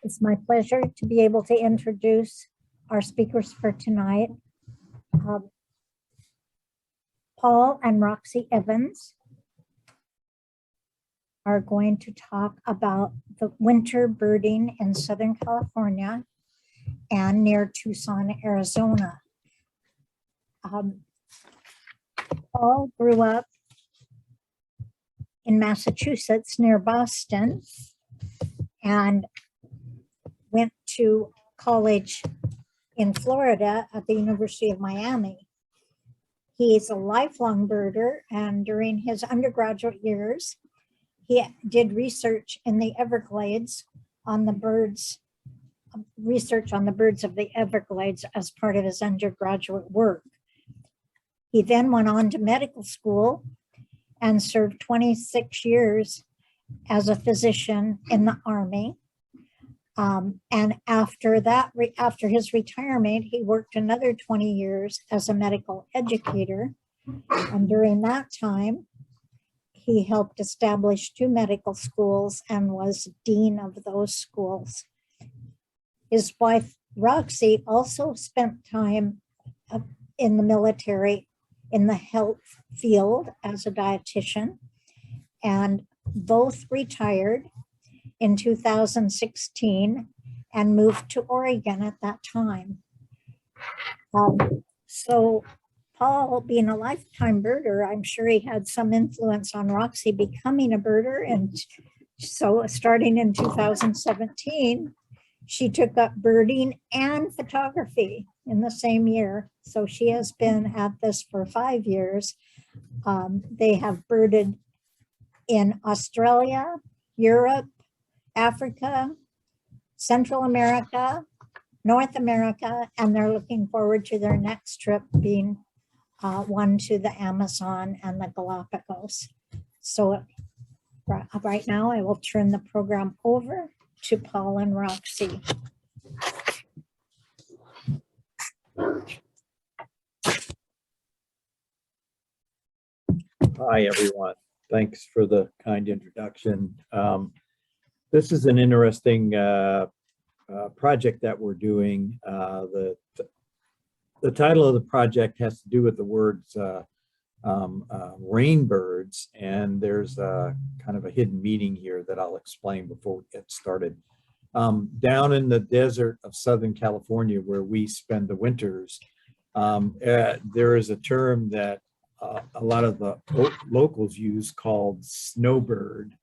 It's my pleasure to be able to introduce our speakers for tonight. Paul and Roxy Evans are going to talk about the winter birding in Southern California and near Tucson, Arizona. Paul grew up in Massachusetts near Boston and went to college in Florida at the University of Miami. He is a lifelong birder, and during his undergraduate years, he did research in the Everglades on the birds, research on the birds of the Everglades as part of his undergraduate work. He then went on to medical school and served 26 years as a physician in the Army. And after that, after his retirement, he worked another 20 years as a medical educator. And during that time, he helped establish 2 medical schools and was dean of those schools. His wife, Roxy, also spent time in the military in the health field as a dietitian, and both retired in 2016 and moved to Oregon at that time. So Paul, being a lifetime birder, I'm sure he had some influence on Roxy becoming a birder. And so starting in 2017, she took up birding and photography in the same year. So she has been at this for 5 years. They have birded in Australia, Europe, Africa, Central America, North America, and they're looking forward to their next trip being one to the Amazon and the Galapagos. So right now I will turn the program over to Paul and Roxy. Hi, everyone. Thanks for the kind introduction. This is an interesting project that we're doing. The title of the project has to do with the words rainbirds, and there's a kind of a hidden meaning here that I'll explain before we get started. Down in the desert of Southern California, where we spend the winters, there is a term that a lot of the locals use called snowbird.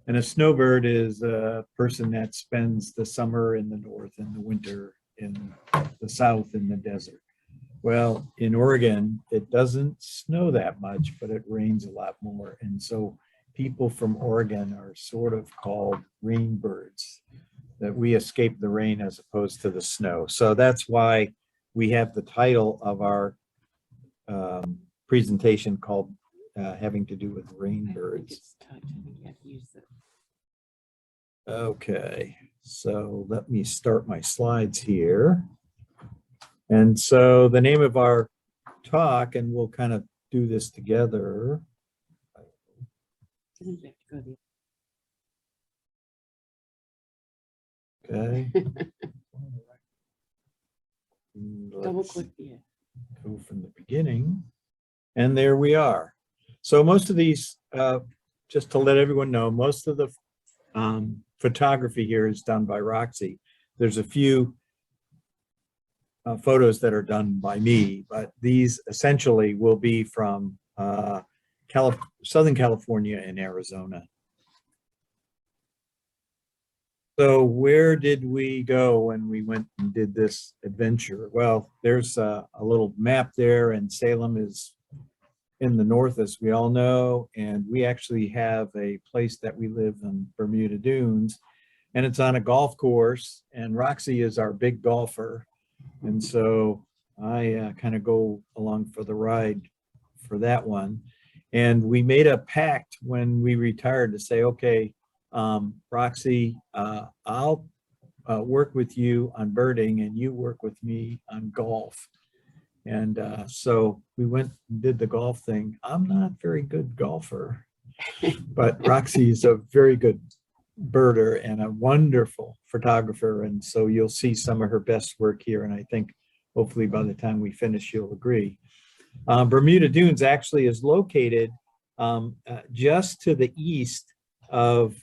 And a snowbird is a person that spends the summer in the north and the winter in the south in the desert. Well, in Oregon, it doesn't snow that much, but it rains a lot more. And so people from Oregon are sort of called rainbirds, that we escape the rain as opposed to the snow. So that's why we have the title of our presentation called having to do with rainbirds. Okay, so let me start my slides here. And so the name of our talk, and we'll kind of do this together. Okay. Double click here. Go from the beginning. And there we are. So most of these, just to let everyone know, most of the photography here is done by Roxy. There's a few photos that are done by me, but these essentially will be from Southern California and Arizona. So where did we go when we went and did this adventure? Well, there's a little map there, and Salem is in the north, as we all know, and we actually have a place that we live in, Bermuda Dunes, and it's on a golf course, and Roxy is our big golfer, and so I kind of go along for the ride for that one. And we made a pact when we retired to say, okay, Roxy, I'll work with you on birding and you work with me on golf. And so we went and did the golf thing. I'm not a very good golfer, but Roxy is a very good birder and a wonderful photographer. And so you'll see some of her best work here. And I think hopefully by the time we finish, you'll agree. Bermuda Dunes actually is located just to the east of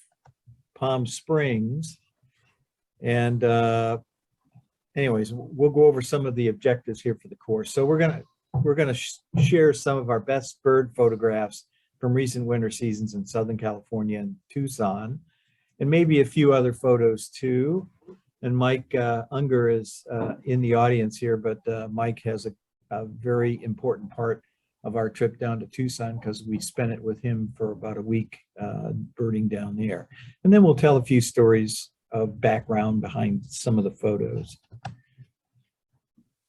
Palm Springs. And anyways, we'll go over some of the objectives here for the course. So we're gonna share some of our best bird photographs from recent winter seasons in Southern California and Tucson, and maybe a few other photos too. And Mike Unger is in the audience here, but Mike has a very important part of our trip down to Tucson because we spent it with him for about a week birding down there. And then we'll tell a few stories of background behind some of the photos.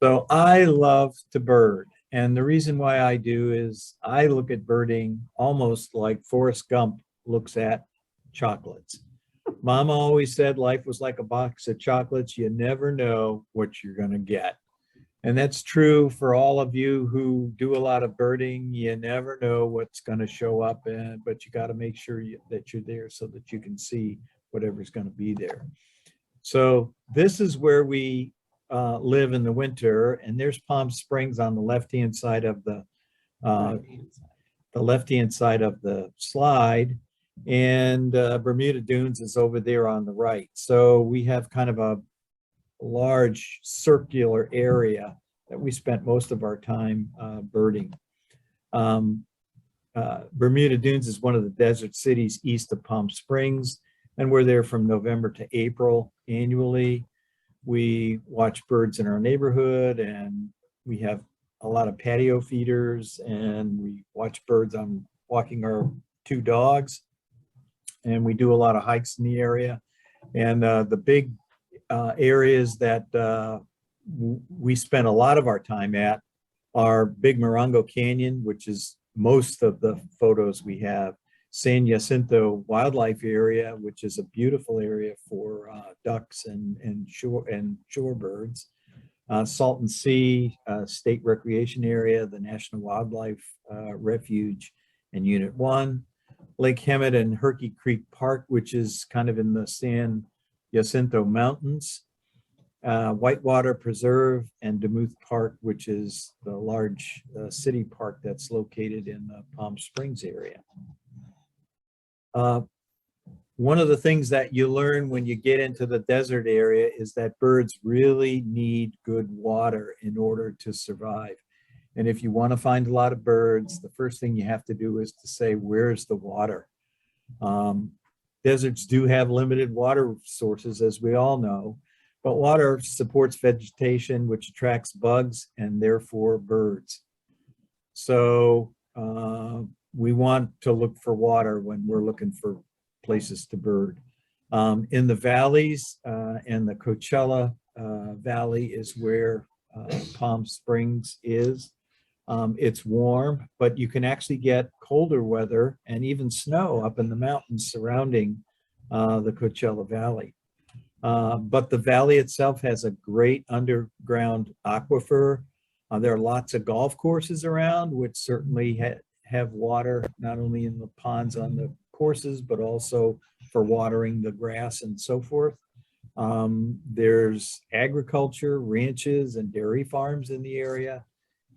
So I love to bird. And the reason why I do is I look at birding almost like Forrest Gump looks at chocolates. Mama always said life was like a box of chocolates. You never know what you're going to get. And that's true for all of you who do a lot of birding. You never know what's going to show up, but you got to make sure that you're there so that you can see whatever's going to be there. So this is where we live in the winter, and there's Palm Springs on the left-hand side of the left-hand side of the slide, and Bermuda Dunes is over there on the right. So we have kind of a large circular area that we spent most of our time birding. Bermuda Dunes is one of the desert cities east of Palm Springs, and we're there from November to April annually. We watch birds in our neighborhood, and we have a lot of patio feeders, and we watch birds on walking our 2 dogs, and we do a lot of hikes in the area. And the big areas that we spend a lot of our time at are Big Morongo Canyon, which is most of the photos we have, San Jacinto Wildlife Area, which is a beautiful area for ducks and shorebirds, Salton Sea State Recreation Area, the National Wildlife Refuge and Unit 1, Lake Hemet and Herky Creek Park, which is kind of in the San Jacinto Mountains, Whitewater Preserve, and Demuth Park, which is the large city park that's located in the Palm Springs area. One of the things that you learn when you get into the desert area is that birds really need good water in order to survive. And if you want to find a lot of birds, the first thing you have to do is to say, where's the water? Deserts do have limited water sources, as we all know, but water supports vegetation, which attracts bugs and therefore birds. So we want to look for water when we're looking for places to bird. In the valleys and the Coachella Valley is where Palm Springs is. It's warm, but you can actually get colder weather and even snow up in the mountains surrounding the Coachella Valley. But the valley itself has a great underground aquifer. There are lots of golf courses around, which certainly have water, not only in the ponds on the courses, but also for watering the grass and so forth. There's agriculture, ranches, and dairy farms in the area.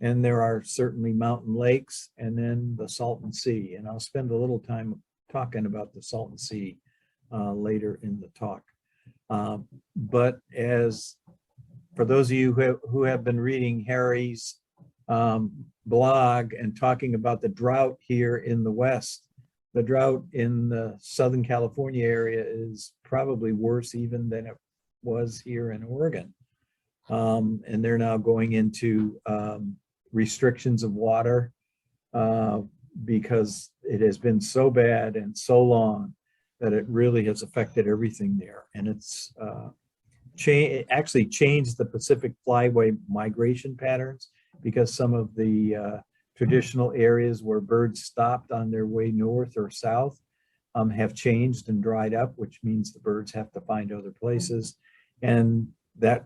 And there are certainly mountain lakes, and then the Salton Sea. And I'll spend a little time talking about the Salton Sea later in the talk. But as for those of you who have been reading Harry's blog and talking about the drought here in the West, the drought in the Southern California area is probably worse even than it was here in Oregon. And they're now going into restrictions of water because it has been so bad and so long that it really has affected everything there. And it's actually changed the Pacific flyway migration patterns, because some of the traditional areas where birds stopped on their way north or south have changed and dried up, which means the birds have to find other places. And that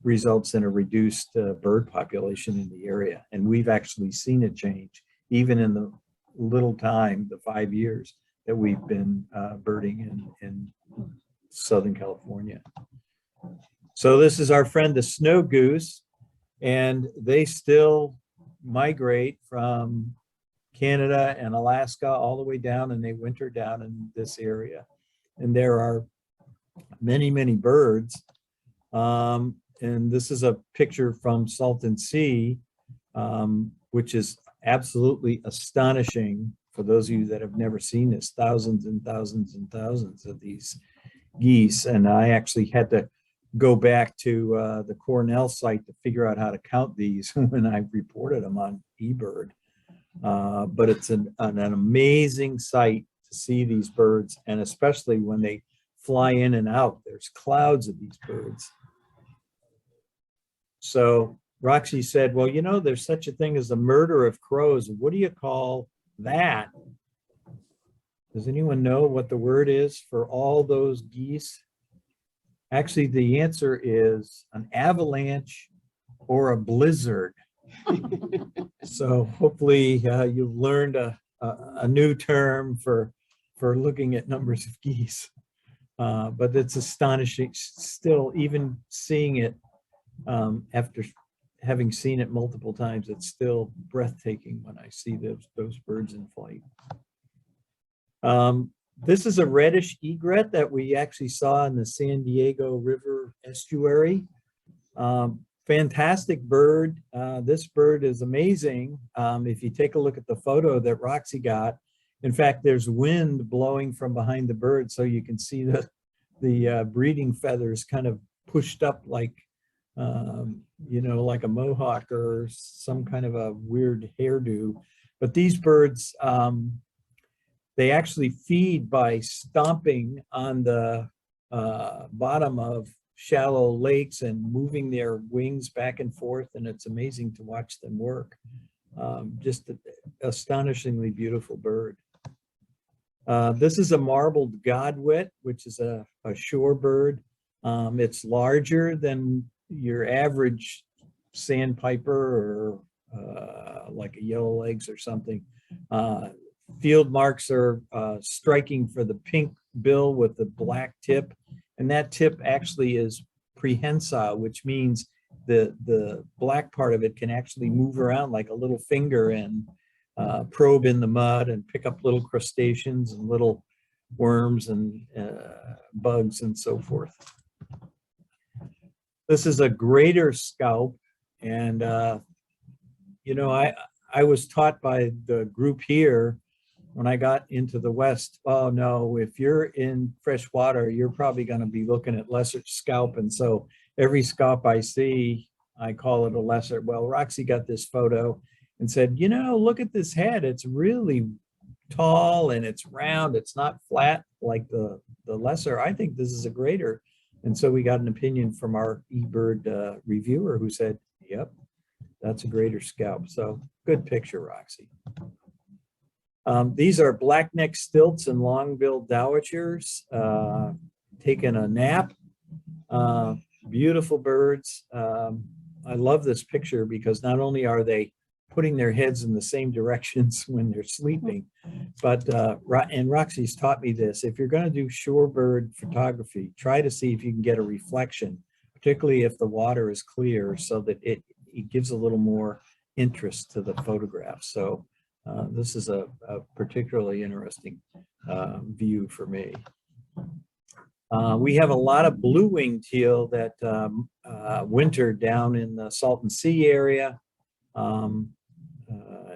results in a reduced bird population in the area. And we've actually seen a change, even in the little time, the 5 years that we've been birding in Southern California. So this is our friend, the snow goose, and they still migrate from Canada and Alaska all the way down, and they winter down in this area. And there are many, many birds. And this is a picture from Salton Sea, which is absolutely astonishing for those of you that have never seen this. Thousands and thousands and thousands of these geese. And I actually had to go back to the Cornell site to figure out how to count these when I reported them on eBird. But it's an amazing sight to see these birds, and especially when they fly in and out. There's clouds of these birds. So Roxy said, well, you know, there's such a thing as the murder of crows. What do you call that? Does anyone know what the word is for all those geese? Actually, the answer is an avalanche or a blizzard. So hopefully you've learned a new term for looking at numbers of geese. But it's astonishing still, even seeing it after having seen it multiple times, it's still breathtaking when I see those birds in flight. This is a reddish egret that we actually saw in the San Diego River estuary. Fantastic bird. This bird is amazing. If you take a look at the photo that Roxy got, in fact, there's wind blowing from behind the bird, so you can see the breeding feathers kind of pushed up like, you know, like a mohawk or some kind of a weird hairdo. But these birds, they actually feed by stomping on the bottom of shallow lakes and moving their wings back and forth, and it's amazing to watch them work. Just an astonishingly beautiful bird. This is a marbled godwit, which is a shorebird. It's larger than your average sandpiper or like a yellow legs or something. Field marks are striking for the pink bill with the black tip, and that tip actually is prehensile, which means the black part of it can actually move around like a little finger and probe in the mud and pick up little crustaceans and little worms and bugs and so forth. This is a greater scaup, and you know, I was taught by the group here when I got into the West, oh no, if you're in fresh water, you're probably going to be looking at lesser scaup. And so every scaup I see, I call it a lesser. Well, Roxy got this photo and said, you know, look at this head. It's really tall and it's round. It's not flat like the lesser. I think this is a greater. And so we got an opinion from our eBird reviewer who said, yep, that's a greater scaup. So good picture, Roxy. These are black-necked stilts and long-billed dowitchers taking a nap. Beautiful birds. I love this picture because not only are they putting their heads in the same directions when they're sleeping, but, and Roxy's taught me this, if you're going to do shorebird photography, try to see if you can get a reflection, particularly if the water is clear, so that it gives a little more interest to the photograph. So this is a particularly interesting view for me. We have a lot of blue-winged teal that winter down in the Salton Sea area.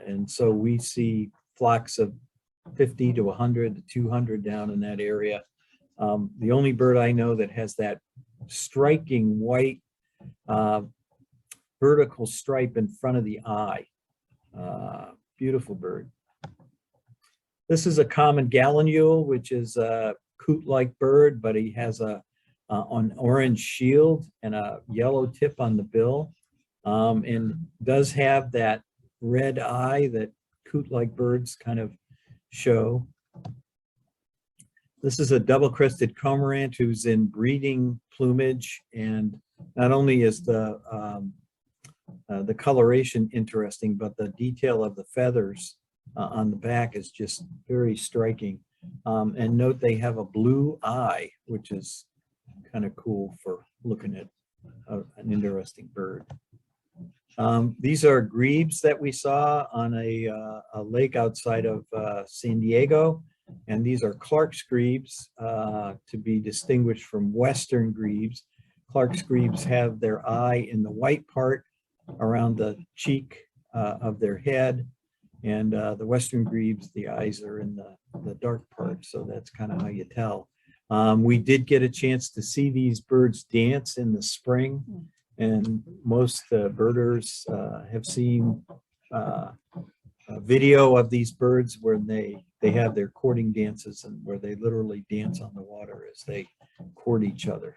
And so we see flocks of 50 to 100 to 200 down in that area. The only bird I know that has that striking white vertical stripe in front of the eye. Beautiful bird. This is a common gallinule, which is a coot-like bird, but he has an orange shield and a yellow tip on the bill, and does have that red eye that coot-like birds kind of show. This is a double-crested cormorant who's in breeding plumage, and not only is the coloration interesting, but the detail of the feathers on the back is just very striking. And note they have a blue eye, which is kind of cool for looking at an interesting bird. These are grebes that we saw on a lake outside of San Diego. And these are Clark's grebes, to be distinguished from Western grebes. Clark's grebes have their eye in the white part around the cheek of their head. And the Western grebes, the eyes are in the dark part. So that's kind of how you tell. We did get a chance to see these birds dance in the spring. And most birders have seen a video of these birds where they have their courting dances and where they literally dance on the water as they court each other.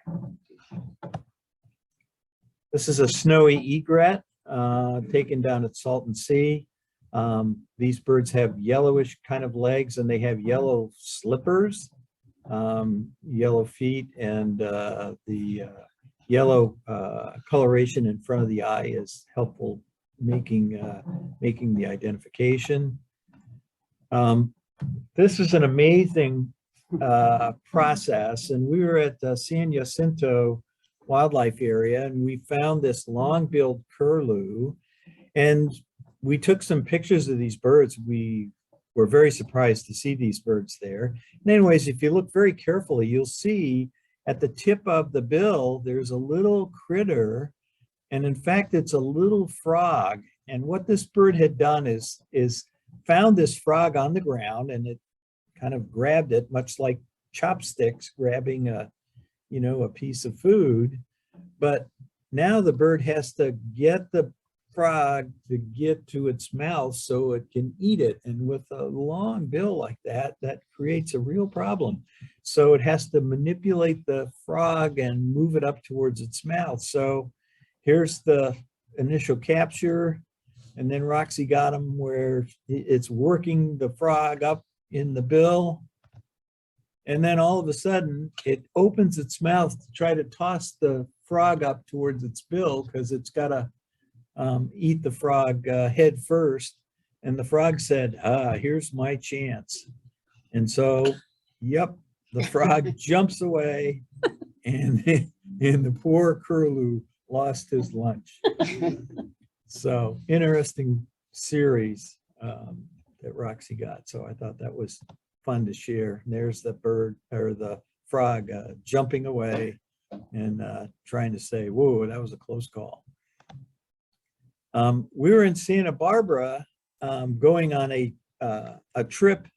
This is a snowy egret taken down at Salton Sea. These birds have yellowish kind of legs and they have yellow slippers, yellow feet, and the yellow coloration in front of the eye is helpful making the identification. This is an amazing process, and we were at the San Jacinto Wildlife Area, and we found this long-billed curlew, and we took some pictures of these birds. We were very surprised to see these birds there. And anyways, if you look very carefully, you'll see at the tip of the bill, there's a little critter, and in fact, it's a little frog. And what this bird had done is found this frog on the ground, and it kind of grabbed it, much like chopsticks grabbing a piece of food. But now the bird has to get the frog to get to its mouth so it can eat it. And with a long bill like that, that creates a real problem. So it has to manipulate the frog and move it up towards its mouth. So here's the initial capture. And then Roxy got him where it's working the frog up in the bill. And then all of a sudden it opens its mouth to try to toss the frog up towards its bill because it's got to eat the frog head first. And the frog said, here's my chance. And so, yep, the frog jumps away and the poor curlew lost his lunch. So interesting series that Roxy got. So I thought that was fun to share. And there's the bird or the frog jumping away and trying to say, whoa, that was a close call. We were in Santa Barbara going on a trip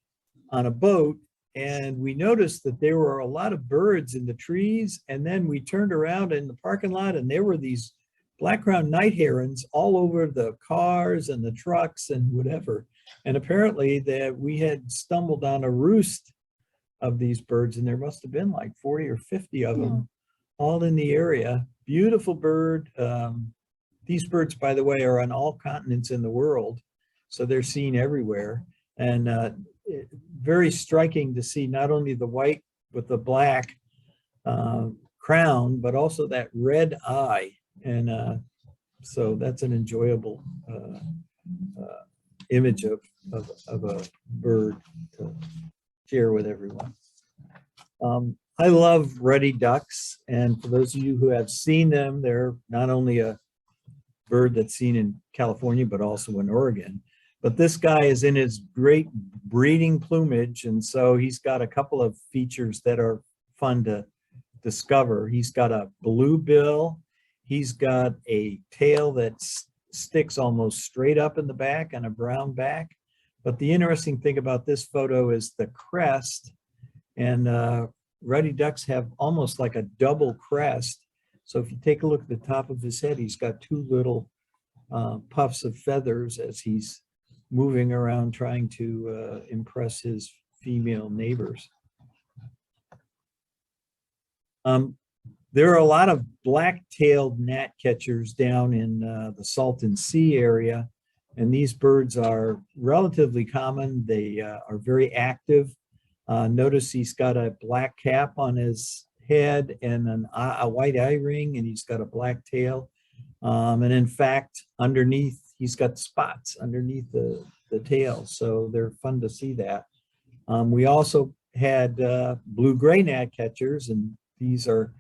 on a boat, and we noticed that there were a lot of birds in the trees. And then we turned around in the parking lot and there were these black-crowned night herons all over the cars and the trucks and whatever. And apparently that we had stumbled on a roost of these birds, and there must have been like 40 or 50 of them all in the area. Beautiful bird. These birds, by the way, are on all continents in the world, so they're seen everywhere. And very striking to see not only the white with the black crown, but also that red eye. And so that's an enjoyable image of a bird to share with everyone. I love ruddy ducks, and for those of you who have seen them, they're not only a bird that's seen in California, but also in Oregon. But this guy is in his great breeding plumage, and so he's got a couple of features that are fun to discover. He's got a blue bill. He's got a tail that sticks almost straight up in the back and a brown back. But the interesting thing about this photo is the crest, and ruddy ducks have almost like a double crest. So if you take a look at the top of his head, he's got two little puffs of feathers as he's moving around trying to impress his female neighbors. There are a lot of black-tailed gnatcatchers down in the Salton Sea area, and these birds are relatively common. They are very active. Notice he's got a black cap on his head and a white eye ring, and he's got a black tail. And in fact, underneath, he's got spots underneath the tail, so they're fun to see that. We also had blue-gray gnatcatchers, and these are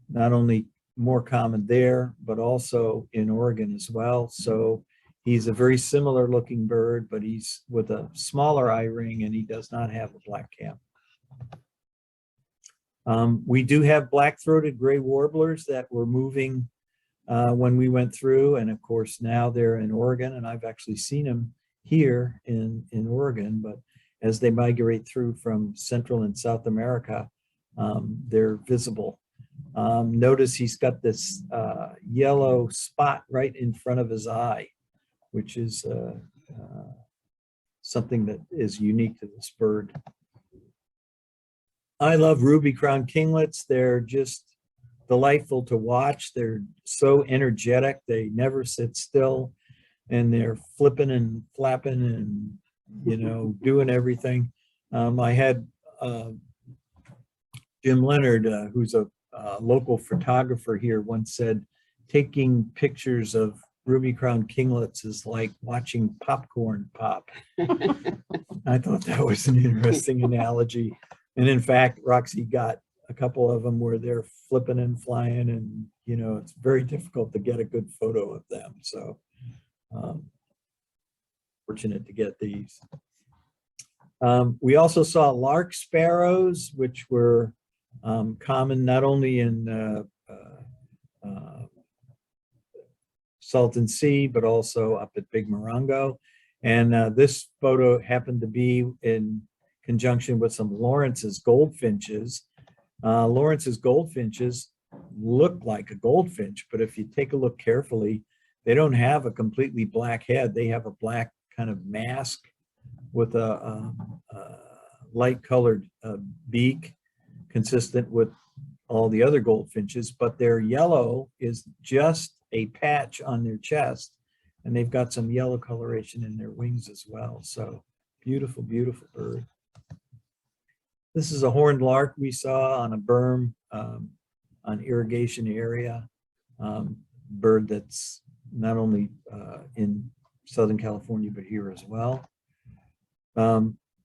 not only more common there, but also in Oregon as well. So he's a very similar looking bird, but he's with a smaller eye ring, and he does not have a black cap. We do have black-throated gray warblers that were moving when we went through, and of course now they're in Oregon, and I've actually seen them here in Oregon, but as they migrate through from Central and South America, they're visible. Notice he's got this yellow spot right in front of his eye, which is something that is unique to this bird. I love ruby-crowned kinglets. They're just delightful to watch. They're so energetic. They never sit still, and they're flipping and flapping and, you know, doing everything. I had Jim Leonard, who's a local photographer here, once said, taking pictures of ruby-crowned kinglets is like watching popcorn pop. I thought that was an interesting analogy. And in fact, Roxy got a couple of them where they're flipping and flying, and, you know, it's very difficult to get a good photo of them. So fortunate to get these. We also saw lark sparrows, which were common not only in Salton Sea, but also up at Big Morongo. And this photo happened to be in conjunction with some Lawrence's goldfinches. Lawrence's goldfinches look like a goldfinch, but if you take a look carefully, they don't have a completely black head. They have a black kind of mask with a light colored beak, consistent with all the other goldfinches, but their yellow is just a patch on their chest, and they've got some yellow coloration in their wings as well. So beautiful, beautiful bird. This is a horned lark we saw on a berm on irrigation area. Bird that's not only in Southern California, but here as well.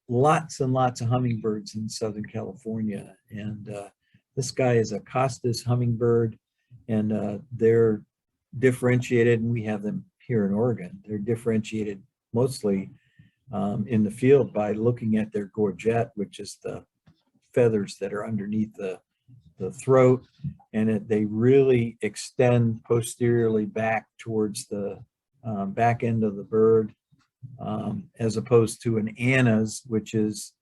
Lots and lots of hummingbirds in Southern California. And this guy is a Costas hummingbird, and they're differentiated, and we have them here in Oregon. They're differentiated mostly in the field by looking at their gorget, which is the feathers that are underneath the throat, and they really extend posteriorly back towards the back end of the bird, as opposed to an Anna's, which is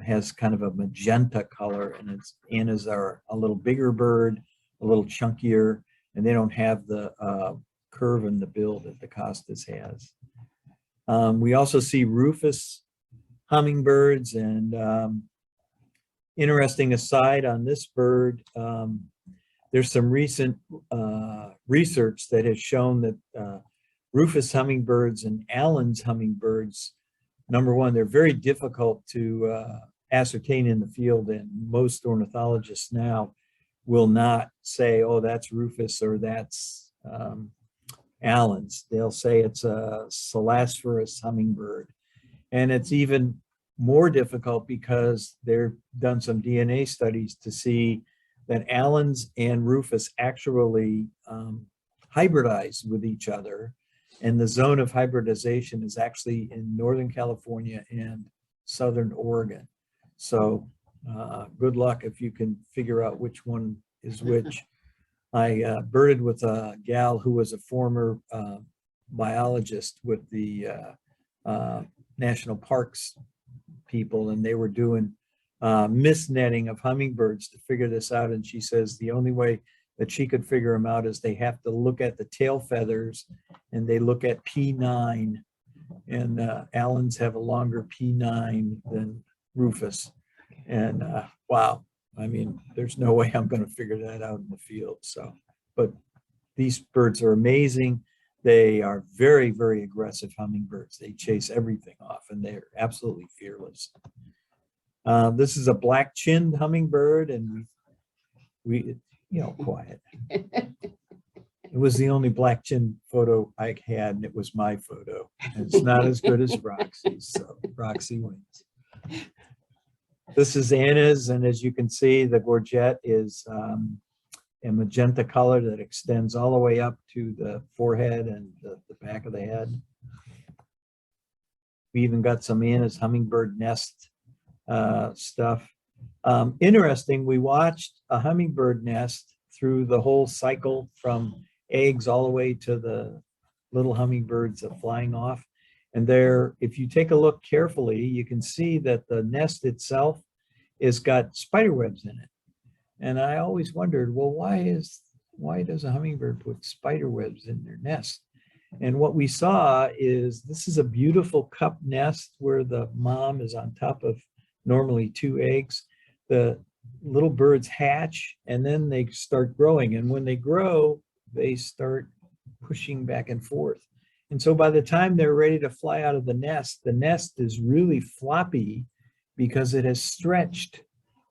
has kind of a magenta color, and Anna's are a little bigger bird, a little chunkier, and they don't have the curve in the bill that the Costas has. We also see rufous hummingbirds, and interesting aside on this bird, there's some recent research that has shown that rufous hummingbirds and Allen's hummingbirds, number one, they're very difficult to ascertain in the field, and most ornithologists now will not say, oh, that's rufous or that's Allen's. They'll say it's a Selasphorus hummingbird. And it's even more difficult because they've done some DNA studies to see that Allen's and rufous actually hybridize with each other. And the zone of hybridization is actually in Northern California and Southern Oregon. So good luck if you can figure out which one is which. I birded with a gal who was a former biologist with the national parks people, and they were doing misnetting of hummingbirds to figure this out. And she says the only way that she could figure them out is they have to look at the tail feathers, and they look at P9, and Allen's have a longer P9 than rufous. And wow, I mean, there's no way I'm going to figure that out in the field. So, but these birds are amazing. They are very, very aggressive hummingbirds. They chase everything off, and they're absolutely fearless. This is a black-chinned hummingbird, and we you know, quiet. It was the only black-chinned photo I had, and it was my photo. And it's not as good as Roxy's, so Roxy wins. This is Anna's, and as you can see, the gorget is a magenta color that extends all the way up to the forehead and the back of the head. We even got some Anna's hummingbird nest stuff. Interesting, we watched a hummingbird nest through the whole cycle from eggs all the way to the little hummingbirds flying off. And there, if you take a look carefully, you can see that the nest itself has got spider webs in it. And I always wondered, well, why does a hummingbird put spider webs in their nest? And what we saw is this is a beautiful cup nest where the mom is on top of normally 2 eggs. The little birds hatch and then they start growing. And when they grow, they start pushing back and forth. And so by the time they're ready to fly out of the nest is really floppy because it has stretched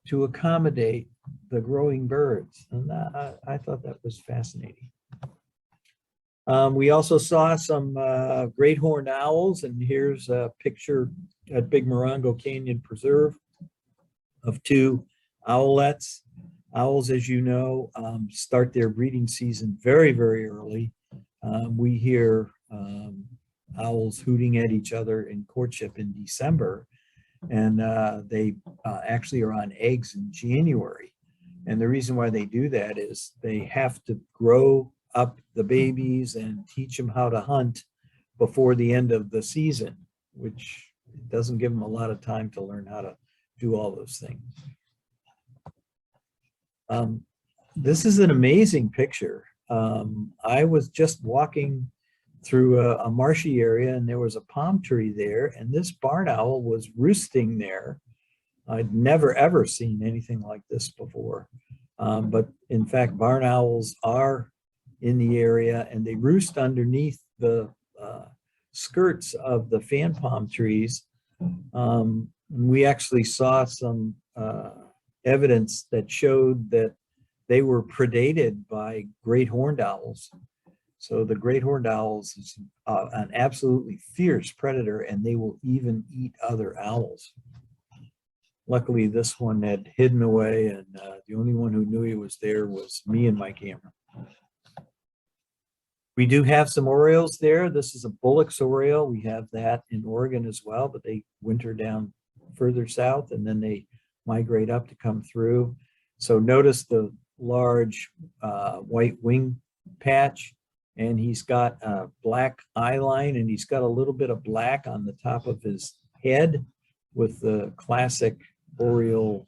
to accommodate the growing birds. And I thought that was fascinating. We also saw some great horned owls, and here's a picture at Big Morongo Canyon Preserve of 2 owlets. Owls, as you know, start their breeding season very, very early. We hear owls hooting at each other in courtship in December, and they actually are on eggs in January. And the reason why they do that is they have to grow up the babies and teach them how to hunt before the end of the season, which doesn't give them a lot of time to learn how to do all those things. This is an amazing picture. I was just walking through a marshy area and there was a palm tree there, and this barn owl was roosting there. I'd never ever seen anything like this before. But in fact, barn owls are in the area and they roost underneath the skirts of the fan palm trees. We actually saw some evidence that showed that they were predated by great horned owls. So the great horned owls is an absolutely fierce predator, and they will even eat other owls. Luckily, this one had hidden away, and the only one who knew he was there was me and my camera. We do have some orioles there. This is a Bullock's oriole. We have that in Oregon as well, but they winter down further south and then they migrate up to come through. So notice the large white wing patch, and he's got a black eye line, and he's got a little bit of black on the top of his head with the classic oriole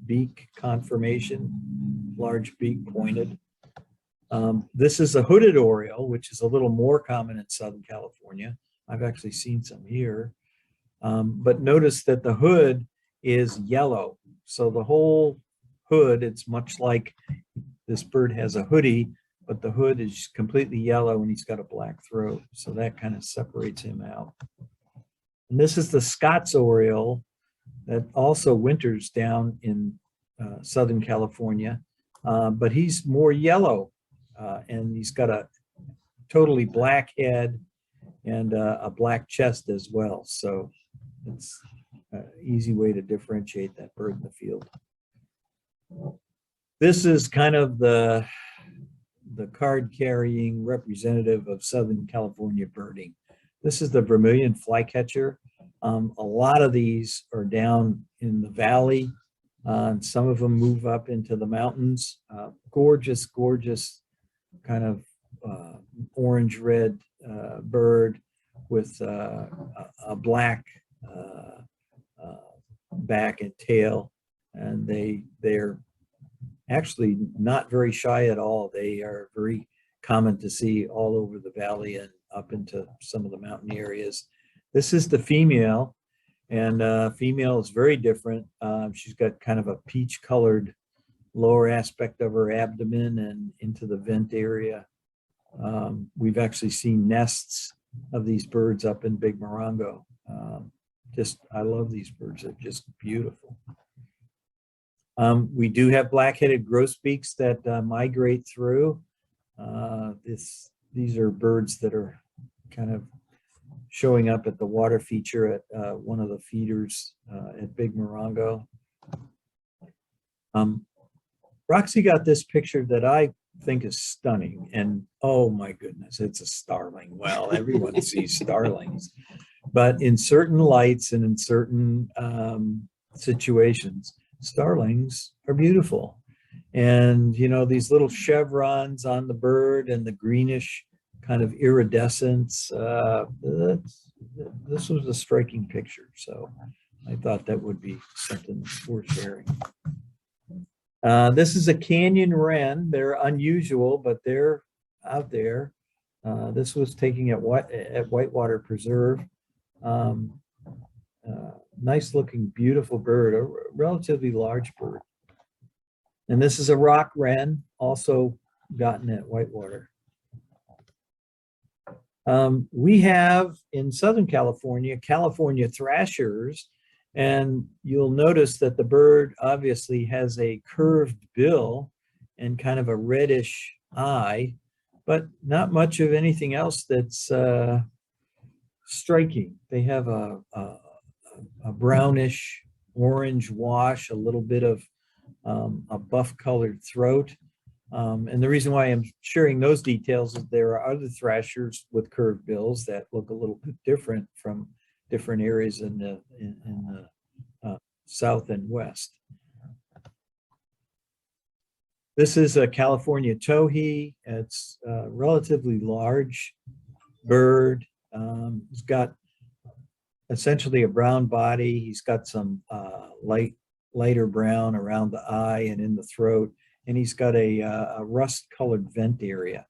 beak conformation, large beak pointed. This is a hooded oriole, which is a little more common in Southern California. I've actually seen some here. But notice that the hood is yellow. So the whole hood, it's much like this bird has a hoodie, but the hood is completely yellow and he's got a black throat. So that kind of separates him out. And this is the Scott's oriole that also winters down in Southern California, but he's more yellow. And he's got a totally black head and a black chest as well. So it's an easy way to differentiate that bird in the field. This is kind of the card-carrying representative of Southern California birding. This is the Vermilion Flycatcher. A lot of these are down in the valley. And some of them move up into the mountains. Gorgeous, gorgeous kind of orange-red bird with a black back and tail, and they're actually not very shy at all. They are very common to see all over the valley and up into some of the mountain areas. This is the female, and female is very different. She's got kind of a peach-colored lower aspect of her abdomen and into the vent area. We've actually seen nests of these birds up in Big Morongo. I love these birds. They're just beautiful. We do have black-headed grosbeaks that migrate through. These are birds that are kind of showing up at the water feature at one of the feeders at Big Morongo. Roxy got this picture that I think is stunning, and oh my goodness, it's a starling. Well, everyone sees starlings, but in certain lights and in certain situations, starlings are beautiful. And you know, these little chevrons on the bird and the greenish kind of iridescence, this was a striking picture, so I thought that would be something worth sharing. This is a canyon wren. They're unusual, but they're out there. This was taken at Whitewater Preserve. Nice looking, beautiful bird, a relatively large bird. And this is a rock wren, also gotten at Whitewater. We have in Southern California, California thrashers, and you'll notice that the bird obviously has a curved bill and kind of a reddish eye, but not much of anything else that's striking. They have a brownish orange wash, a little bit of a buff colored throat. And the reason why I'm sharing those details is there are other thrashers with curved bills that look a little bit different from different areas in the south and west. This is a California towhee. It's a relatively large bird. He's got essentially a brown body. He's got some lighter brown around the eye and in the throat, and he's got a rust-colored vent area.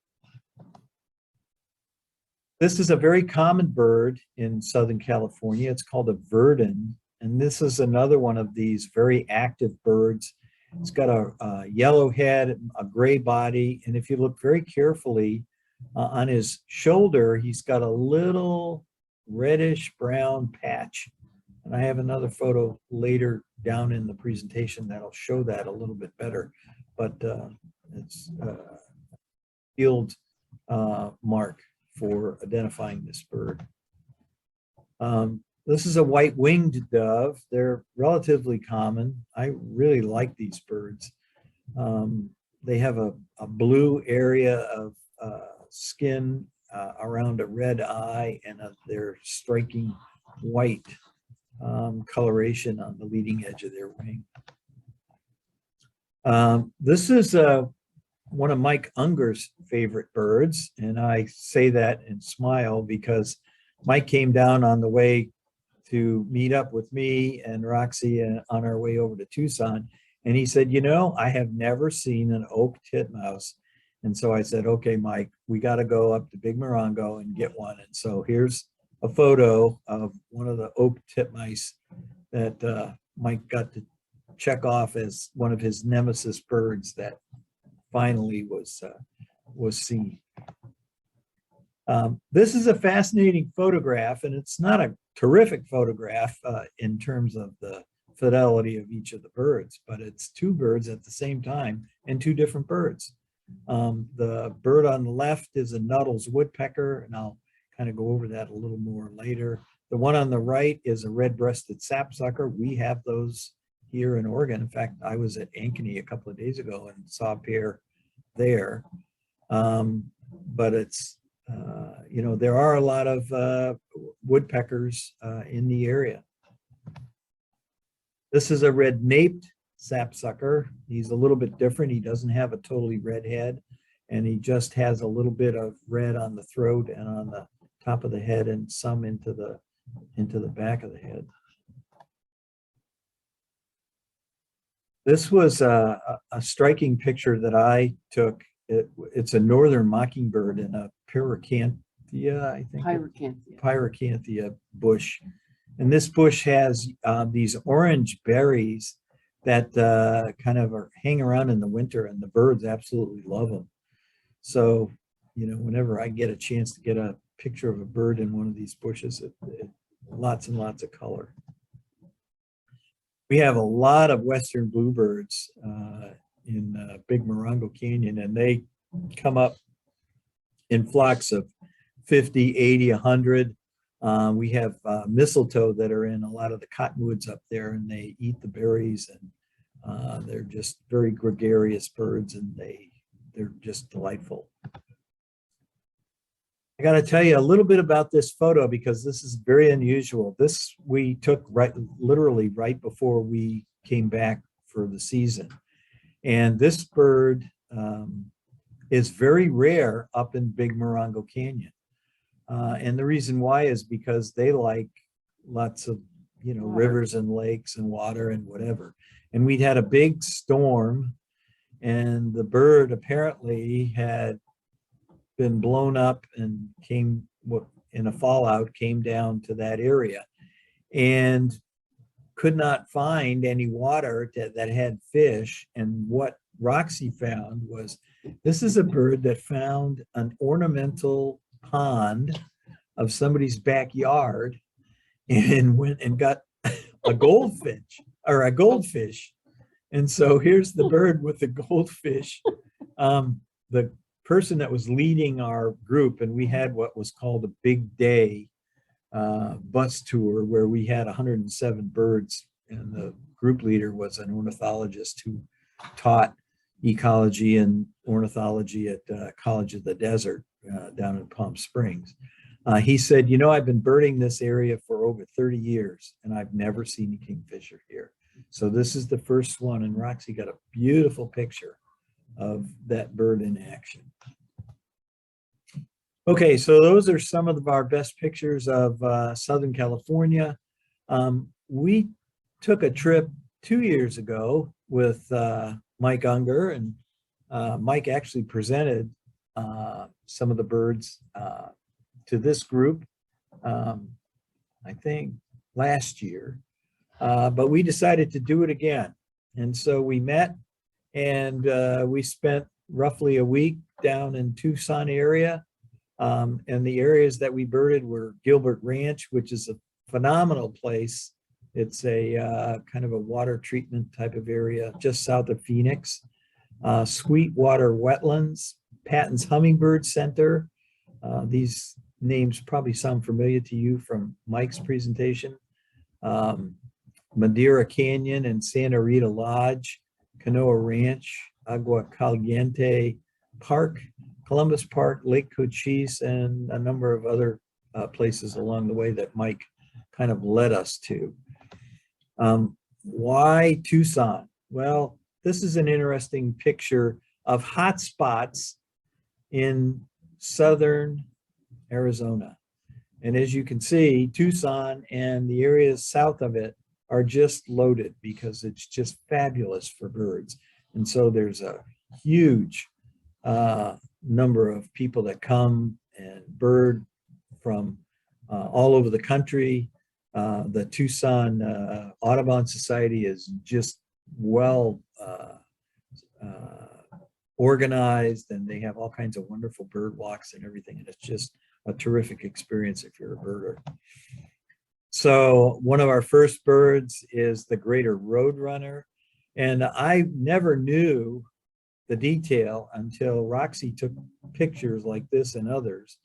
This is a very common bird in Southern California. It's called a verdin, and this is another one of these very active birds. It's got a yellow head, a gray body, and if you look very carefully on his shoulder, he's got a little reddish brown patch. And I have another photo later down in the presentation that'll show that a little bit better, but it's a field mark for identifying this bird. This is a white-winged dove. They're relatively common. I really like these birds. They have a blue area of skin around a red eye and their striking white coloration on the leading edge of their wing. This is one of Mike Unger's favorite birds, and I say that and smile because Mike came down on the way to meet up with me and Roxy on our way over to Tucson, and he said, you know, I have never seen an oak titmouse. And so I said, okay, Mike, we got to go up to Big Morongo and get one. And so here's a photo of one of the oak titmice that Mike got to check off as one of his nemesis birds that finally was seen. This is a fascinating photograph, and it's not a terrific photograph in terms of the fidelity of each of the birds, but it's two birds at the same time and two different birds. The bird on the left is a Nuttall's woodpecker, and I'll kind of go over that a little more later. The one on the right is a red-breasted sapsucker. We have those here in Oregon. In fact, I was at Ankeny a couple of days ago and saw a pair there. But it's, you know, there are a lot of woodpeckers in the area. This is a red-naped sapsucker. He's a little bit different. He doesn't have a totally red head, and he just has a little bit of red on the throat and on the top of the head and some into the back of the head. This was a striking picture that I took. It's a northern mockingbird in a pyracanthia, I think. Pyracanthia bush. And this bush has these orange berries that kind of hang around in the winter, and the birds absolutely love them. So, you know, whenever I get a chance to get a picture of a bird in one of these bushes, lots and lots of color. We have a lot of western bluebirds in Big Morongo Canyon, and they come up in flocks of 50, 80, 100. We have mistletoe that are in a lot of the cottonwoods up there, and they eat the berries, and they're just very gregarious birds, and they're just delightful. I got to tell you a little bit about this photo because this is very unusual. This we took literally right before we came back for the season. And this bird is very rare up in Big Morongo Canyon. And the reason why is because they like lots of, rivers and lakes and water and whatever. And we'd had a big storm, and the bird apparently had been blown up and came in a fallout, came down to that area and could not find any water that had fish. And what Roxy found was, this is a bird that found an ornamental pond of somebody's backyard and went and got a goldfish. And so here's the bird with the goldfish. The person that was leading our group, and we had what was called a big day bus tour where we had 107 birds, and the group leader was an ornithologist who taught ecology and ornithology at College of the Desert down in Palm Springs. He said, I've been birding this area for over 30 years and I've never seen a kingfisher here. So this is the first one, and Roxy got a beautiful picture of that bird in action. Okay, so those are some of our best pictures of Southern California. We took a trip 2 years ago with Mike Unger, and Mike actually presented some of the birds to this group, I think last year, but we decided to do it again. And so we met, and we spent roughly a week down in Tucson area. And the areas that we birded were Gilbert Ranch, which is a phenomenal place. It's a kind of a water treatment type of area just south of Phoenix. Sweetwater Wetlands, Patton's Hummingbird Center. These names probably sound familiar to you from Mike's presentation. Madeira Canyon and Santa Rita Lodge, Canoa Ranch, Agua Caliente Park, Columbus Park, Lake Cochise, and a number of other places along the way that Mike kind of led us to. Why Tucson? Well, this is an interesting picture of hotspots in southern Arizona. And as you can see, Tucson and the areas south of it are just loaded because it's just fabulous for birds. And so there's a huge number of people that come and bird from all over the country. The Tucson Audubon Society is just well organized, and they have all kinds of wonderful bird walks and everything. And it's just a terrific experience if you're a birder. So one of our first birds is the greater Roadrunner. And I never knew the detail until Roxy took pictures like this and others.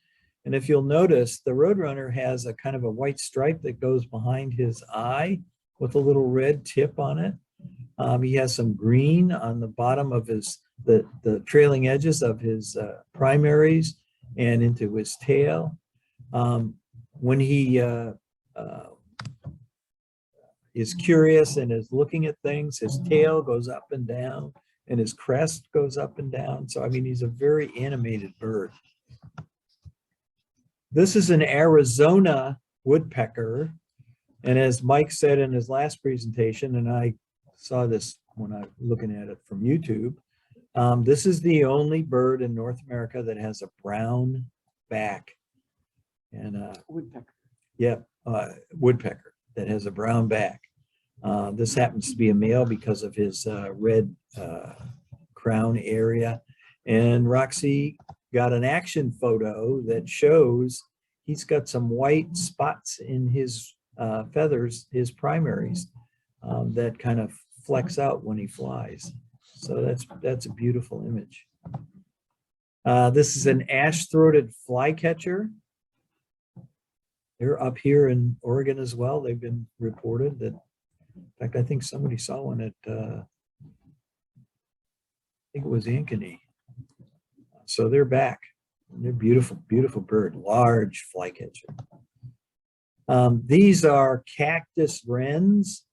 And if you'll notice, the Roadrunner has a kind of a white stripe that goes behind his eye with a little red tip on it. He has some green on the bottom of the trailing edges of his primaries and into his tail. When he is curious and is looking at things, his tail goes up and down and his crest goes up and down. So, I mean, he's a very animated bird. This is an Arizona woodpecker. And as Mike said in his last presentation, and I saw this when I was looking at it from YouTube, this is the only bird in North America that has a brown back. And Woodpecker. yeah, woodpecker that has a brown back. This happens to be a male because of his red crown area. And Roxy got an action photo that shows he's got some white spots in his feathers, his primaries, that kind of flex out when he flies. So that's a beautiful image. This is an ash-throated flycatcher. They're up here in Oregon as well. They've been reported that, in fact, I think somebody saw one at, I think it was Ankeny. So they're back. They're beautiful, beautiful bird, large flycatcher. These are cactus wrens,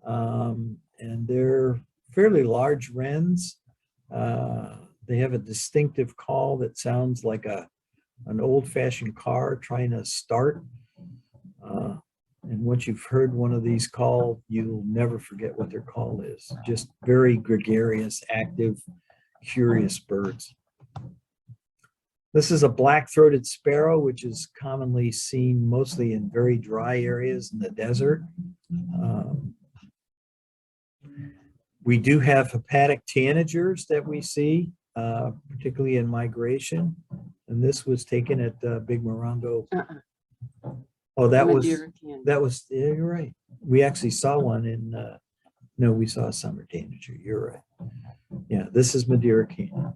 and they're fairly large wrens. They have a distinctive call that sounds like an old-fashioned car trying to start. And once you've heard one of these call, you'll never forget what their call is. Just very gregarious, active, curious birds. This is a black-throated sparrow, which is commonly seen mostly in very dry areas in the desert. We do have hepatic tanagers that we see, particularly in migration. And this was taken at Big Morongo. Oh, that was, yeah, you're right. We actually saw one in, no, we saw a summer tanager. You're right. Yeah, this is Madeira Canyon.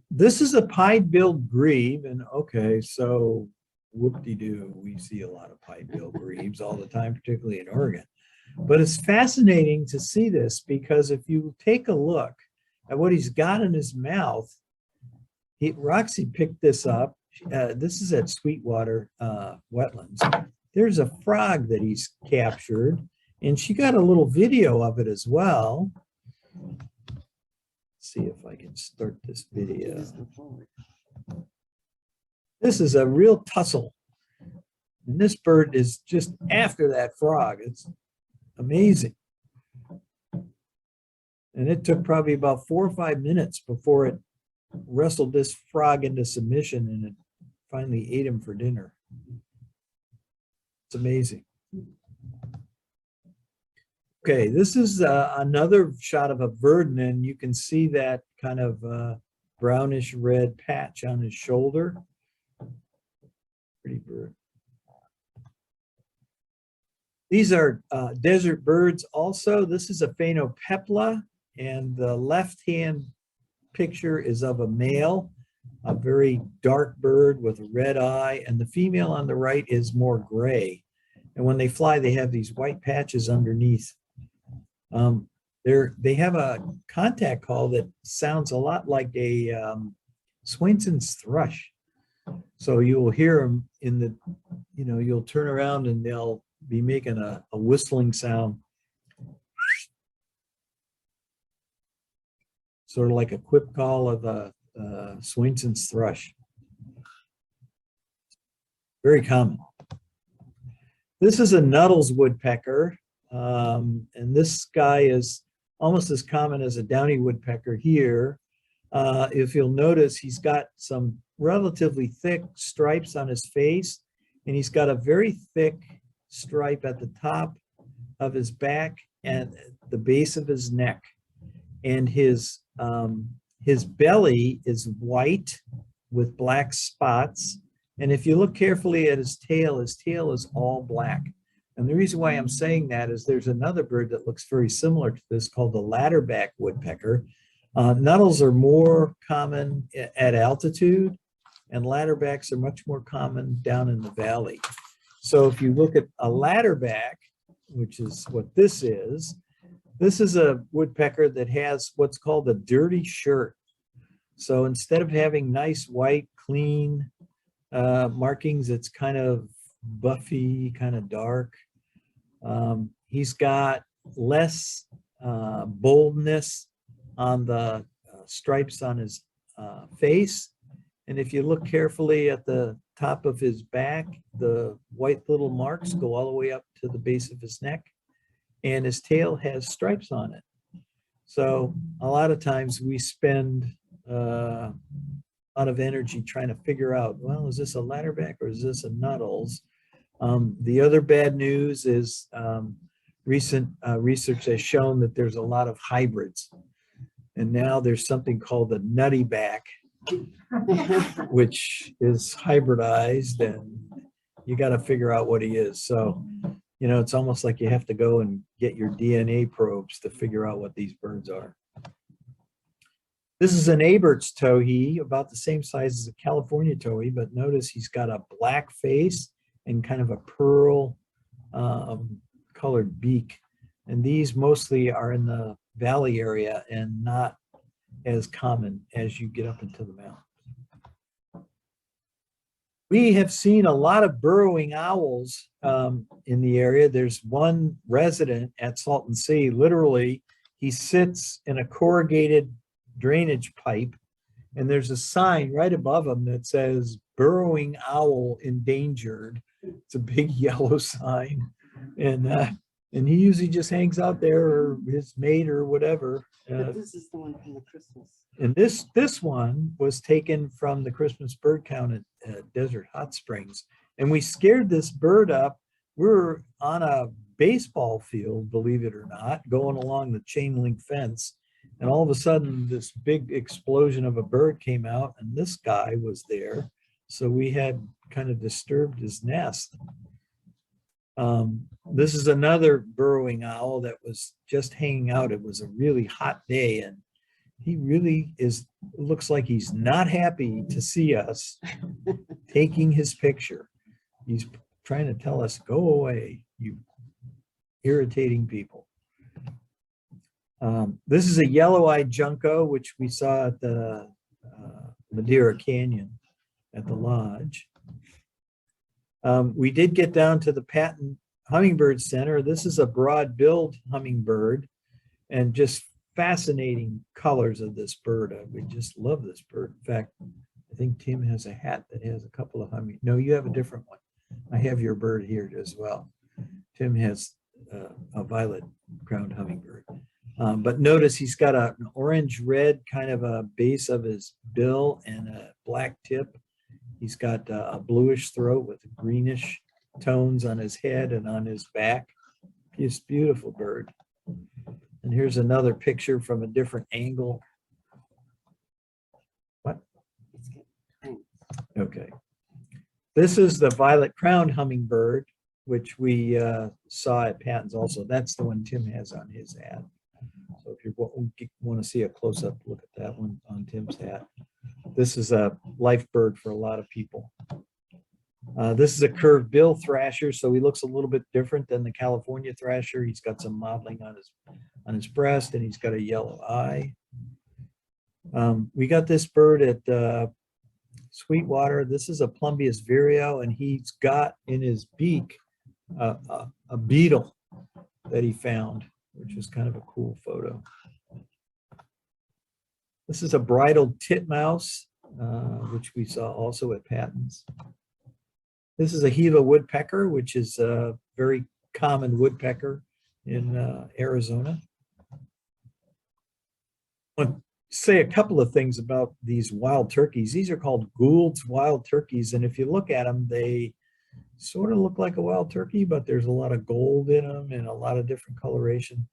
This is a pied-billed grebe, and okay, so whoop-de-doo, we see a lot of pied-billed grebes all the time, particularly in Oregon. But it's fascinating to see this because if you take a look at what he's got in his mouth, Roxy picked this up. This is at Sweetwater wetlands. There's a frog that he's captured, and she got a little video of it as well. See if I can start this video. This is a real tussle. And this bird is just after that frog. It's amazing. And it took probably about 4 or 5 minutes before it wrestled this frog into submission, and it finally ate him for dinner. It's amazing. Okay, this is another shot of a verdin, and you can see that kind of brownish red patch on his shoulder. Pretty bird. These are desert birds also. This is a phainopepla, and the left-hand picture is of a male, a very dark bird with a red eye, and the female on the right is more gray. And when they fly, they have these white patches underneath. They have a contact call that sounds a lot like a Swainson's thrush. So you'll hear them in the, you'll turn around and they'll be making a whistling sound. Sort of like a quip call of a Swainson's thrush. Very common. This is a Nuttall's woodpecker. And this guy is almost as common as a downy woodpecker here. If you'll notice, he's got some relatively thick stripes on his face, and he's got a very thick stripe at the top of his back and the base of his neck. And his belly is white with black spots. And if you look carefully at his tail is all black. And the reason why I'm saying that is there's another bird that looks very similar to this called the ladderback woodpecker. Nuttals are more common at altitude, and ladderbacks are much more common down in the valley. So if you look at a ladderback, which is what this is a woodpecker that has what's called a dirty shirt. So instead of having nice, white, clean markings, it's kind of buffy, kind of dark. He's got less boldness on the stripes on his face. And if you look carefully at the top of his back, the white little marks go all the way up to the base of his neck, and his tail has stripes on it. So a lot of times we spend a lot of energy trying to figure out, well, is this a ladderback or is this a Nuttall's? The other bad news is recent research has shown that there's a lot of hybrids. And now there's something called the nuttyback, which is hybridized, and you got to figure out what he is. So, it's almost like you have to go and get your DNA probes to figure out what these birds are. This is an Abert's towhee, about the same size as a California towhee, but notice he's got a black face and kind of a pearl colored beak. And these mostly are in the valley area and not as common as you get up into the mountains. We have seen a lot of burrowing owls in the area. There's one resident at Salton Sea, literally, he sits in a corrugated drainage pipe, and there's a sign right above him that says burrowing owl endangered. It's a big yellow sign. And he usually just hangs out there, or his mate or whatever. But this is the one from the Christmas. And this one was taken from the Christmas bird count at Desert Hot Springs. And we scared this bird up. We were on a baseball field, believe it or not, going along the chain link fence. And all of a sudden, this big explosion of a bird came out, and this guy was there. So we had kind of disturbed his nest. This is another burrowing owl that was just hanging out. It was a really hot day, and he really looks like he's not happy to see us taking his picture. He's trying to tell us, go away, you irritating people. This is a yellow-eyed junco, which we saw at the Madeira Canyon at the lodge. We did get down to the Patton Hummingbird Center. This is a broad-billed hummingbird, and just fascinating colors of this bird. We just love this bird. In fact, I think Tim has a hat that has a couple of No, you have a different one. I have your bird here as well. Tim has a violet-crowned hummingbird. But notice he's got an orange-red kind of a base of his bill and a black tip. He's got a bluish throat with greenish tones on his head and on his back. Just beautiful bird. And here's another picture from a different angle. What? Okay. This is the violet-crowned hummingbird, which we saw at Patton's also. That's the one Tim has on his hat. So if you want to see a close-up look at that one on Tim's hat. This is a life bird for a lot of people. This is a curved bill thrasher, so he looks a little bit different than the California thrasher. He's got some mottling on his breast, and he's got a yellow eye. We got this bird at Sweetwater. This is a Plumbeus vireo, and he's got in his beak a beetle that he found, which is kind of a cool photo. This is a bridled titmouse, which we saw also at Patton's. This is a Gila woodpecker, which is a very common woodpecker in Arizona. I want to say a couple of things about these wild turkeys. These are called Gould's wild turkeys, and if you look at them, they sort of look like a wild turkey, but there's a lot of gold in them and a lot of different coloration.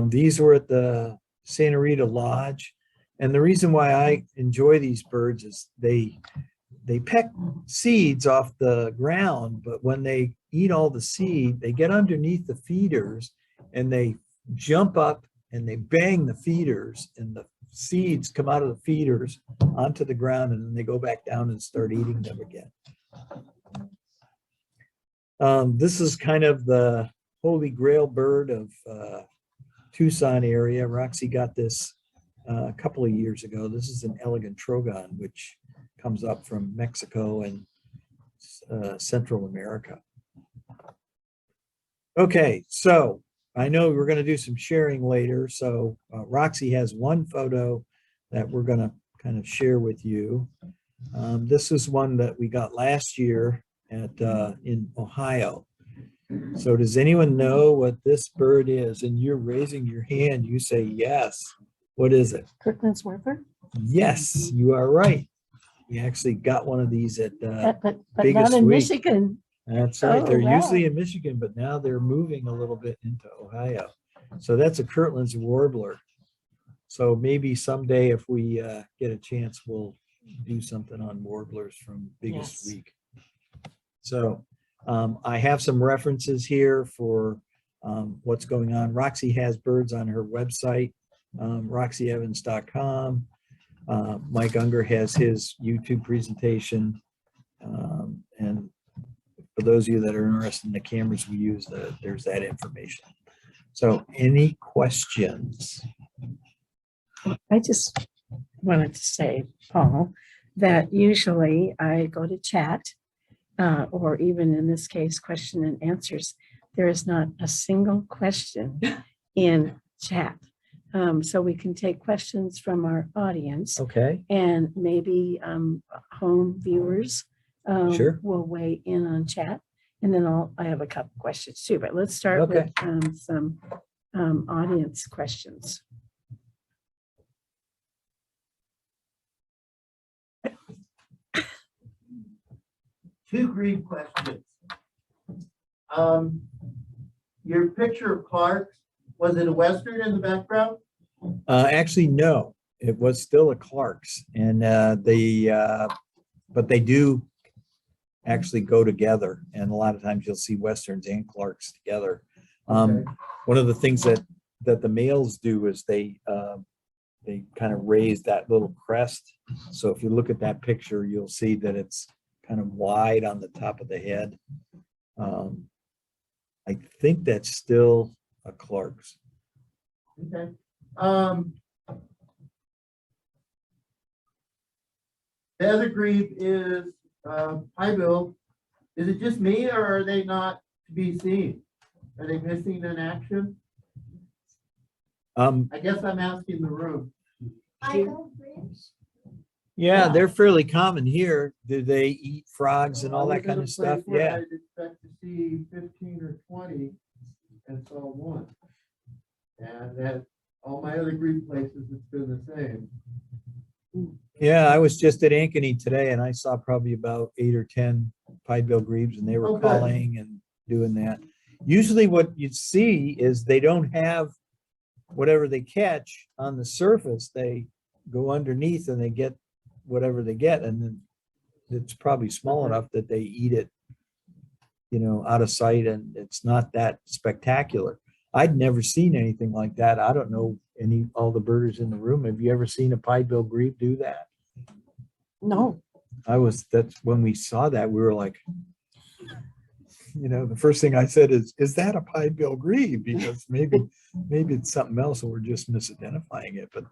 These were at the Santa Rita Lodge. And the reason why I enjoy these birds is they peck seeds off the ground, but when they eat all the seed, they get underneath the feeders and they jump up and they bang the feeders, and the seeds come out of the feeders onto the ground, and then they go back down and start eating them again. This is kind of the holy grail bird of Tucson area. Roxy got this a couple of years ago. This is an elegant trogon, which comes up from Mexico and Central America. Okay, so I know we're going to do some sharing later. So Roxy has one photo that we're going to kind of share with you. This is one that we got last year at in Ohio. So does anyone know what this bird is? And you're raising your hand. You say yes. What is it? Kirkland's Warbler? Yes, you are right. We actually got one of these at But Biggest not in Week. Michigan. That's right. Oh, They're wow. usually in Michigan, but now they're moving a little bit into Ohio. So that's a Kirtland's Warbler. So maybe someday if we get a chance, we'll do something on warblers from Biggest Yes. Week. So I have some references here for what's going on. Roxy has birds on her website, roxyevans.com. Mike Unger has his YouTube presentation. And for those of you that are interested in the cameras we use, there's that information. So any questions? I just wanted to say, Paul, that usually I go to chat, or even in this case, question and answers. There is not a single question in chat. So we can take questions from our audience Okay, and maybe home viewers Sure. will weigh in on chat. And then I have a couple questions too, but let's start Okay. with some audience questions. Two green questions. Your picture of Clark's, was it a Western in the background? actually, no, it was still a Clark's, and but they do actually go together, and a lot of times you'll see Westerns and Clark's together. Okay. One of the things that the males do is they kind of raise that little crest. So if you look at that picture, you'll see that it's kind of wide on the top of the head. I think that's still a Clark's. Okay. The other grebe is pie-bill. Is it just me or are they not to be seen? Are they missing in action? I guess I'm asking the room. Yeah, they're fairly common here. Do they eat frogs and all that kind of stuff? Yeah. I'd expect to see 15 or 20 and saw one. And at all my other grebe places, it's been the same. Yeah, I was just at Ankeny today and I saw probably about 8 or 10 pied-bill grebes, and they were Oh, good. calling and doing that. Usually what you see is they don't have whatever they catch on the surface. They go underneath and they get whatever they get, and then it's probably small enough that they eat it, you know, out of sight, and it's not that spectacular. I'd never seen anything like that. I don't know all the birders in the room. Have you ever seen a pied-bill grebe do that? No. That's when we saw that, we were like, you know, the first thing I said is that a pied-bill grebe? Because maybe it's something else and we're just misidentifying it, but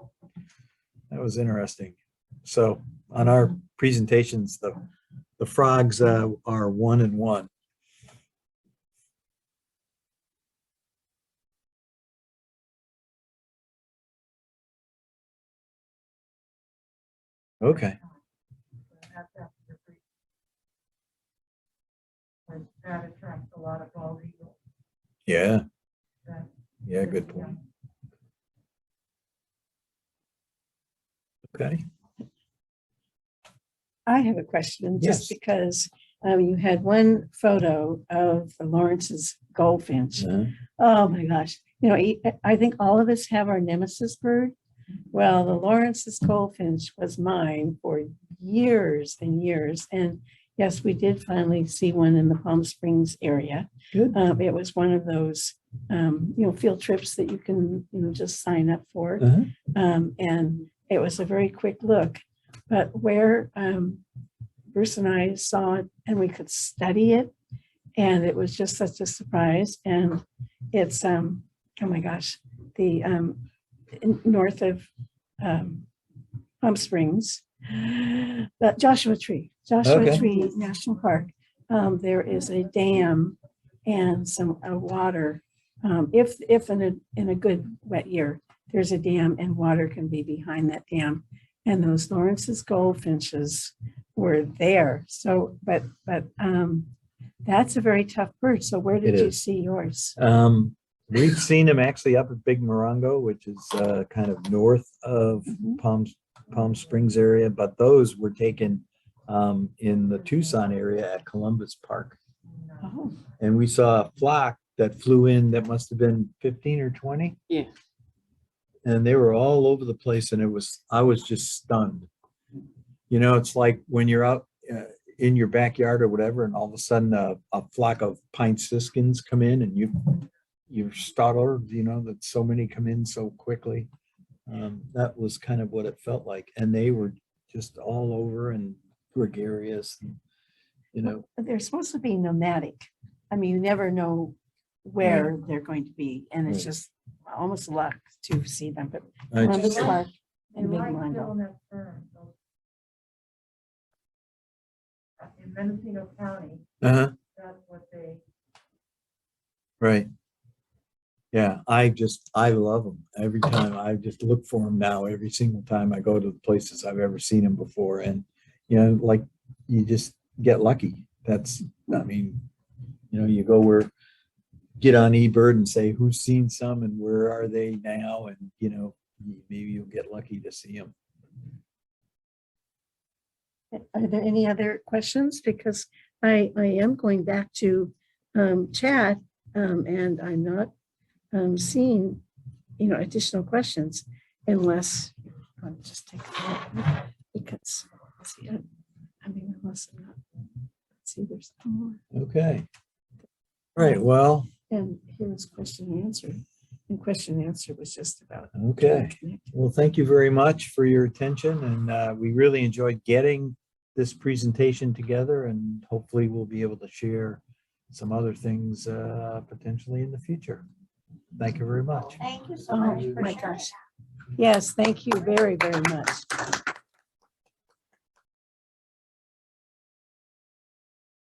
that was interesting. So on our presentations, the frogs are 1 and 1. Okay. That attracts a lot of bald eagles. Yeah. That- Yeah, good point. Okay. I have a question, Yes. just because you had one photo of Lawrence's goldfinch. Oh my gosh. You know, I think all of us have our nemesis bird. Well, the Lawrence's goldfinch was mine for years and years. And yes, we did finally see one in the Palm Springs area. Good. It was one of those, you know, field trips that you can, you know, just sign up for. And it was a very quick look. But where Bruce and I saw it and we could study it, and it was just such a surprise. And it's, oh my gosh, the north of Palm Springs, the Joshua Tree Okay. National Park. There is a dam and some water. If in a good wet year, there's a dam and water can be behind that dam. And those Lawrence's goldfinches were there. So, but that's a very tough bird. So where did It you is. see yours? We've seen them actually up at Big Morongo, which is kind of north of Mhm. Palm Springs area, but those were taken in the Tucson area at Columbus Park. Oh, And we saw a flock that flew in that must have been 15 or 20. Yeah. And they were all over the place, and I was just stunned. You know, it's like when you're out in your backyard or whatever, and all of a sudden a flock of pine siskins come in and you're startled, you know, that so many come in so quickly. That was kind of what it felt like. And they were just all over and gregarious, and, you know. They're supposed to be nomadic. I mean, you never know where they're going to be, and it's Right. just almost luck to see them. But I Columbus just- Park They and Big like Mondo. Villanelle Fern, those- in Mendocino County, Uh-huh. that's what they, Right. Yeah, I love them. Every time I just look for them now, every single time I go to the places I've ever seen them before. And, you know, like you just get lucky. I mean, you know, you go get on eBird and say, who's seen some and where are they now? And, you know, maybe you'll get lucky to see them. Are there any other questions? Because I am going back to chat and I'm not seeing, you know, additional questions unless, I'll just take a look because, see, I mean, unless I'm not, let's see, there's more. Okay. All right. Well, And here was question and answer. And question and answer was just about. okay. Well, thank you very much for your attention. And we really enjoyed getting this presentation together, and hopefully we'll be able to share some other things potentially in the future. Thank you very much. Thank you so Oh much. for my sharing gosh. Yes, thank you very, very much.